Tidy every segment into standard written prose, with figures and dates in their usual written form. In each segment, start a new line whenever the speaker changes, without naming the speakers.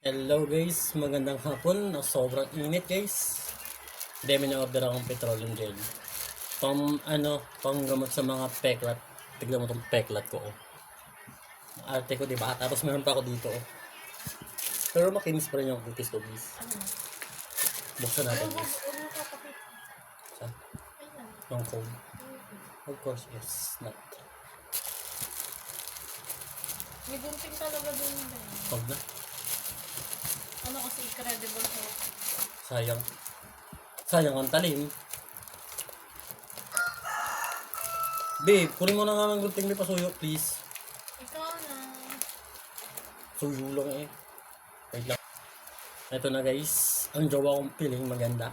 Hello guys, magandang hapon. Sobrang init guys. Demi na order akong petroleum jelly. Pang gamot sa mga peklat. Tignan mo tong peklat ko. Oh. Arte ko, diba? Tapos meron pa ako dito. Oh. Pero makinis pa rin yung cookies ko guys. Buksan natin guys. Saan? Yung code. Of course, yes. Not.
May gunting talaga dun.
Huwag na.
Ano kasi incredible ko.
Sayang. Sayang ang talim. Babe, kunin mo na nga ng gunting may pasuyo, please.
Ikaw na.
Suyo lang eh. Wait lang. Ito na guys. Ang jowa kong piling maganda.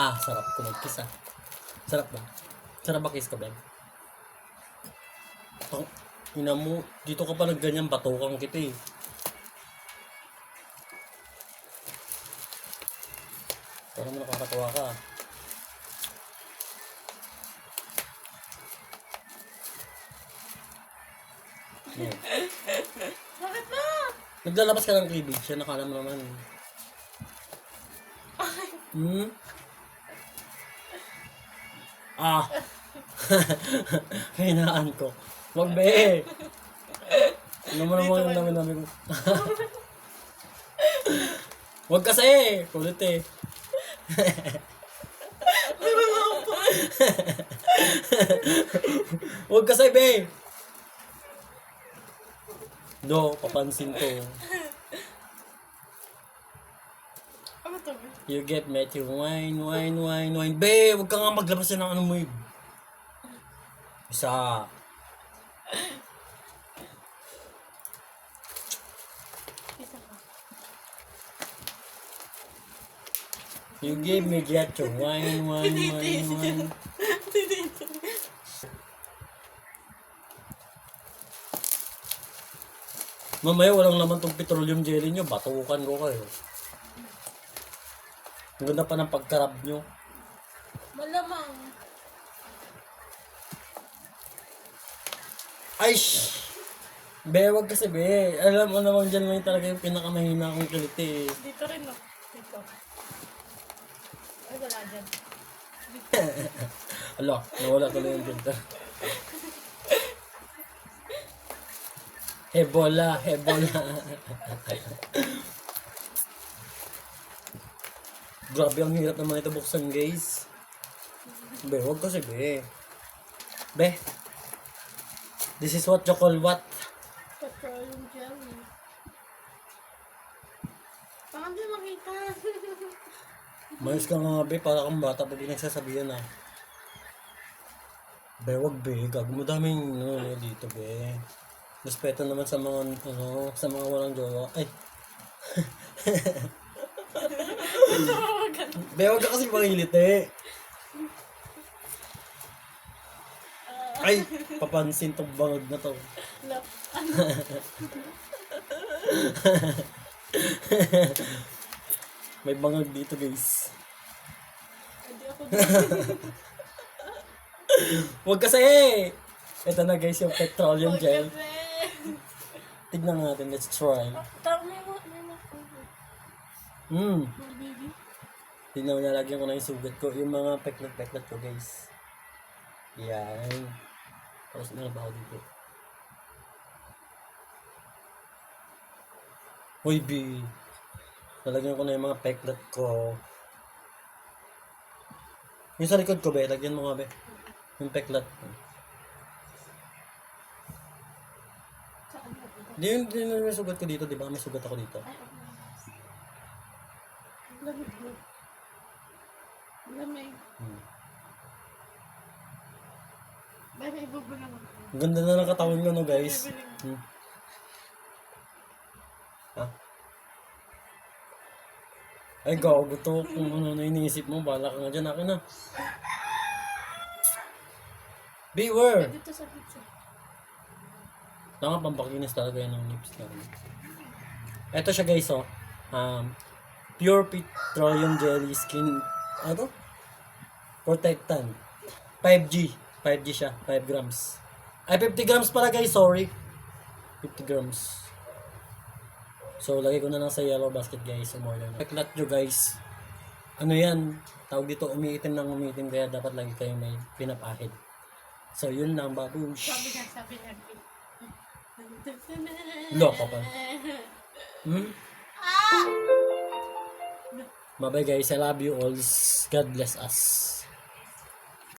Sarap ko mag-kiss ah. Sarap ba? Sarap ba kiss ko, Ben? Ina mo, dito ka pa nagganyan, batukang kita eh. Parang nakakatawa ka.
Bakit na?
Naglalabas ka ng cleavage, yan nakala mo naman. Hinaan ko. Wag be! Ano mo naman yung dami-dami ko. Wag kasi! Kulit eh. Wag kasi be! Do, papansin ko.
Ano to?
You get Matthew. Wine. Be, wag ka nga maglabas yan ng ano mo yun. Isa.
Isa ka.
You gave me get your wine. Mamaya walang laman tong petroleum jelly nyo. Batukan ko kayo. Ang ganda pa ng pagkarab nyo.
Malamang.
Ay, be, wag kasi be. Alam mo naman dyan may talaga yung pinakamahina akong kilit eh.
Dito rin no. Dito. Ay, wala dyan.
Ala, nawala tuloy yung filter. Hebola. Grabe, ang hirap naman ito buksan, guys. Be, wag kasi, be. Be, this is what you call what?
Petroleum jelly. Parang di makita.
Mayos ka nga, be, para kang bata pag nagsasabihan ah. Be, wag be, gago mo daming dito, be. Respeto naman sa mga, sa mga walang jowa. Ay. Be, wag ka kasi mangilit eh. Ay, papansin tong bangag na to.
Lap. Ano?
May bangag dito, guys.
Hindi ako dito.
Wag kasi! Ito na guys, yung petroleum gel. Tignan natin, let's try.
Tama may baby.
Tignan mo, nalagyan ko na yung sugat ko. Yung mga peklat ko, guys. Yan. Tapos meron ba ako dito? Hoy, B. Nalagyan ko na yung mga peklat ko. Yung sa likod ko, be. Lagyan mo nga, be. Yung peklat. Di yung may sugat ko dito, di ba? May sugat ako dito.
Lamig mo. Lamig. May bubulang ako.
Ang ganda na ng katawan ko, no, guys. Ay, gago to. Kung ano na iniisip mo, bala ka nga dyan. Akin na. Beware!
Dito sa pizza.
Tama, pampakinis talaga yan ng lips na. Ito siya, guys, oh. Pure petroleum jelly skin. Ano to? Protectant. 5G. 5G siya. 5 grams. Ay, 50 grams pala, guys. Sorry. 50 grams. So, lagay ko na lang sa yellow basket guys. Umorder na. Peklat nyo guys. Ano yan? Tawag dito, umiitim ng umiitim. Kaya dapat lagi kayo may pinapahid. So, yun lang babush.
Sabi niya.
Loko pa. Bye bye guys. I love you all. God bless us.